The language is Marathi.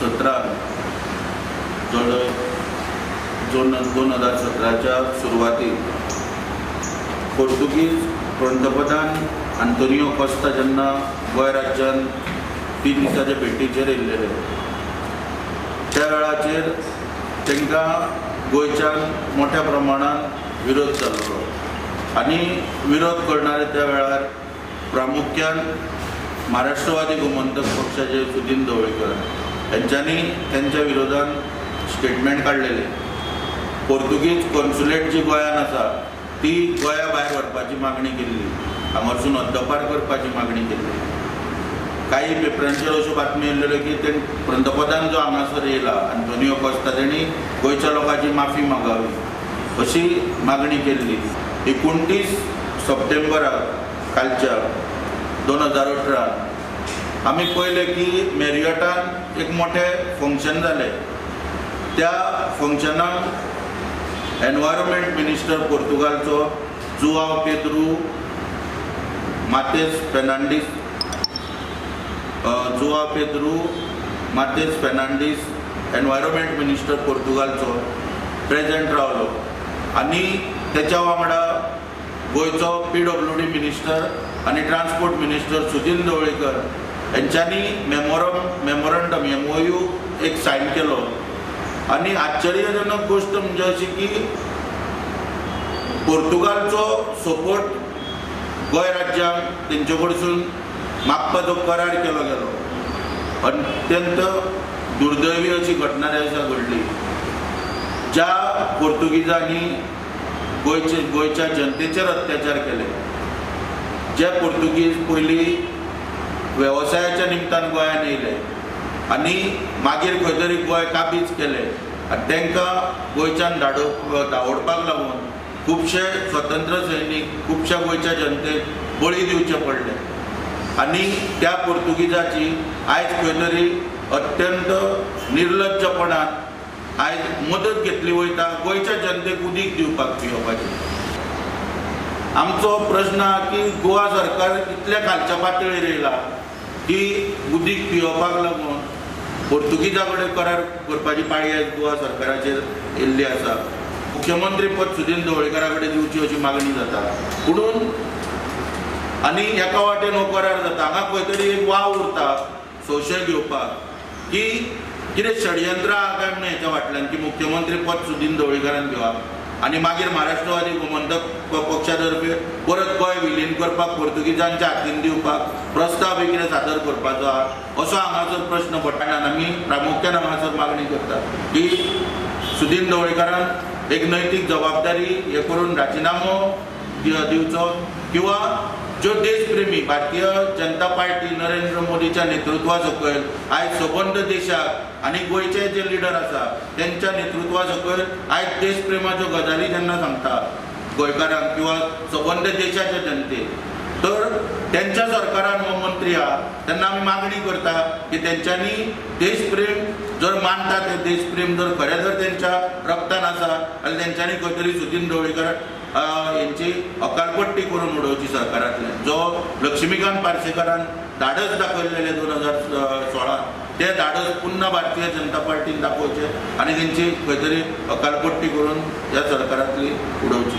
2017 जून 2017च्या सुरवातीक पोर्तुगीज पंतप्रधान आंतोनियो कोस्टा जेन्ना गोंय राज्यान 3 दिसांच्या भेटीचेर येयल्ले त्या वेळाचेर तांकां गोंयच्यान मोठ्या प्रमाणात विरोध जाल्लो आनी विरोध करणारे त्या वेळार प्रामुख्यान महाराष्ट्रवादी गोमंतक पक्षाचे सुदीन ढवळीकर यांच्यानी त्यांच्या विरोधान स्टेटमेंट काढलेले। पोर्तुगीज कॉन्सुलेट जी गोंयान आसा ती गोंया भायर व्हरपाची मागणी केल्ली, हांगासून हद्दपार करपाची मागणी केल्ली। काही पेपरांचेर अश्यो बातमी येयल्ल्यो की ते पंतप्रधान जो हांगासर येयला आंतोनियो कोस्टा तेणी गोंयच्या लोकांची माफी मागावी अशी मागणी केल्ली। 29 सप्टेंबराक कालच्या 2018 आमी पळयलें की मेरियटान एक मोठें फंक्शन जालें। त्या फंक्शनाक एनवायरमेंट मिनिस्टर पोर्तुगालचो Joao Pedro Matos Fernandes environment minister पोर्तुगालचो प्रेजेंट रावलो आनी तेच्या वांगडा गोंयचो PWD मिनिस्टर आनी ट्रान्सपोर्ट मिनिस्टर सुदीन ढवळीकर यांच्यानी मेमोरंडम MOU एक सायन केलो। आनी आश्चर्यजनक गोष्ट म्हणजे अशी की पोर्तुगालचो सपोर्ट गोंय राज्याक तेंचे कडसून मागपाचो करार केलो गेलो। अत्यंत दुर्दैवी अशी घटना त्या दिसा घडली ज्या पोर्तुगीजांनी गोंयच्या जनतेचेर अत्याचार केले। जे पोर्तुगीज पयलीं वेवसायाच्या निमतान गोंयान येयले आनी मागीर खंय तरी गोंय काबीज केले आनी तांकां गोंयच्यान धांवडपाक लागून खुबशे स्वतंत्र सैनीक खुबश्या गोंयच्या जनतेक बळी दिवचे पडले आनी त्या पोर्तुगीजाची आयज खंय तरी अत्यंत निर्लज्जपणान आयज मदत घेतली वयता गोंयच्या जनतेक उदीक दिवपाक पियोवपाची। आमचो प्रश्न हा की गोवा सरकार इतल्या खालच्या पातळीर येयला की उदीक पियोवपाक लागून पोर्तुगीजा कडेन करार करपाची पाळी आयज गोवा सरकाराचेर येयल्ली आसा। मुख्यमंत्री पद सुदीन ढवळीकरा कडेन दिवची अशी मागणी जाता पुणून आनी एका वाटेन हो करार जाता हांगा खंय तरी एक वाव उरता संशय घेवपाक की कितें षडयंत्र आहा काय म्हणून हेच्या फाटल्यान की मुख्यमंत्री पद सुदीन ढवळीकरान घेवप आनी मागीर महाराष्ट्रवादी गोमंतक पक्षा तर्फे परत गोंय विलीन करपाक पोर्तुगीजांच्या हातीन दिवपाक प्रस्ताव बी कितें सादर करपाचो आहा असो हांगासर प्रश्न पडटात। आमी प्रामुख्यान हांगासर मागणी करतात की सुदीन ढवळीकरान एक नैतीक जबाबदारी हे करून राजिनामो दिवचो किंवा जो देशप्रेमी भारतीय जनता पार्टी नरेंद्र मोदीच्या नेतृत्वा सकयल आयज सबंद देशाक आनी गोंयचे जे लिडर आसा त्यांच्या नेतृत्वा सकयल आयज देशप्रेमाच्यो गजाली जेन्ना सांगता गोंयकारांक किंवा सबंद देशाच्या जनतेक तर त्यांच्या सरकारान हो मंत्री आहा तेन्ना आमी मागणी करता की तेंच्यांनी देशप्रेम जर मानता ते देशप्रेम जर खरें जर तेंच्या रक्तान आसा जाल्यार तेंच्यांनी खंय तरी सुदीन ढवळीकर यांची हकालपट्टी करून उडोवची सरकारांतल्यान। जो लक्ष्मीकांत पार्सेकरान धाडस दाखयलेले 2016 ते धाडस पुन्हा भारतीय जनता पार्टीन दाखोवचे आनी तेंची खंय तरी हकालपट्टी करून ह्या सरकारांतली उडोवची।